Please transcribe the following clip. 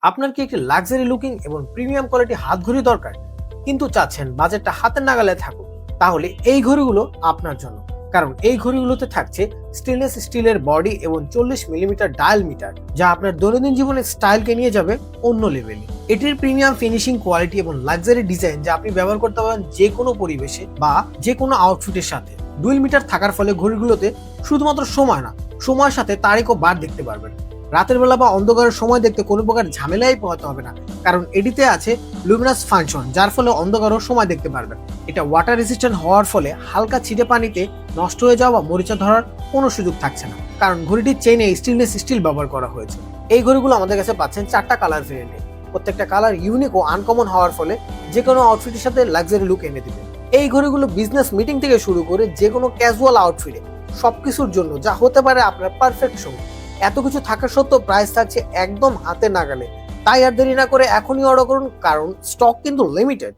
আপনার কি একটি লাক্সারি লুকিং এবং প্রিমিয়াম কোয়ালিটি হাত ঘড়ি দরকার, কিন্তু চাচ্ছেন বাজেটটা হাতের নাগালে থাকুক? তাহলে এই ঘড়িগুলো আপনার জন্য। কারণ এই ঘড়িগুলোতে থাকছে স্টেনলেস স্টিলের বডি এবং 40 মিলিমিটার ডায়াল মিটার, যা আপনার দৈনন্দিন জীবনের স্টাইলকে নিয়ে যাবে অন্য লেভেলে। এটির প্রিমিয়াম ফিনিশিং কোয়ালিটি এবং লাক্সারি ডিজাইন যা আপনি ব্যবহার করতে পারেন যে কোনো পরিবেশে বা যে কোনো আউটফিটের সাথে। ডুয়েল মিটার থাকার ফলে ঘড়িগুলোতে শুধুমাত্র সময় না, সময়ের সাথে তারিখ ও বার দেখতে পারবেন। রাতের বেলা বা অন্ধকারের সময় দেখতে কোনো প্রকার ঝামেলাই পোহাতে হবে না, কারণ এটিতে আছে লুমিনাস ফাংশন, যার ফলে অন্ধকারও সময় দেখতে পারবেন। এটা ওয়াটার রেজিস্ট্যান্ট হওয়ার ফলে হালকা ছিটে পানিতে নষ্ট হয়ে যাওয়া বা মরিচা ধরার কোনো সুযোগ থাকছে না, কারণ ঘড়িটির চেইনে স্টেনলেস স্টিল ব্যবহার করা হয়েছে। এই ঘড়িগুলো আমাদের কাছে পাচ্ছেন 4টা কালার ভেরিয়েন্টে। প্রত্যেকটা কালার ইউনিক ও আনকমন হওয়ার ফলে যে কোনো আউটফিটের সাথে লাক্সারি লুক এনে দিবে। এই ঘড়িগুলো বিজনেস মিটিং থেকে শুরু করে যে কোনো ক্যাজুয়াল আউটফিটে সবকিছুর জন্য যা হতে পারে আপনার পারফেক্ট শো। এত কিছু থাকা সত্ত্বেও প্রাইস থাকছে একদম হাতে নাগালে। তাই আর দেরি না করে এখনই অর্ডার করুন, কারণ স্টক কিন্তু লিমিটেড।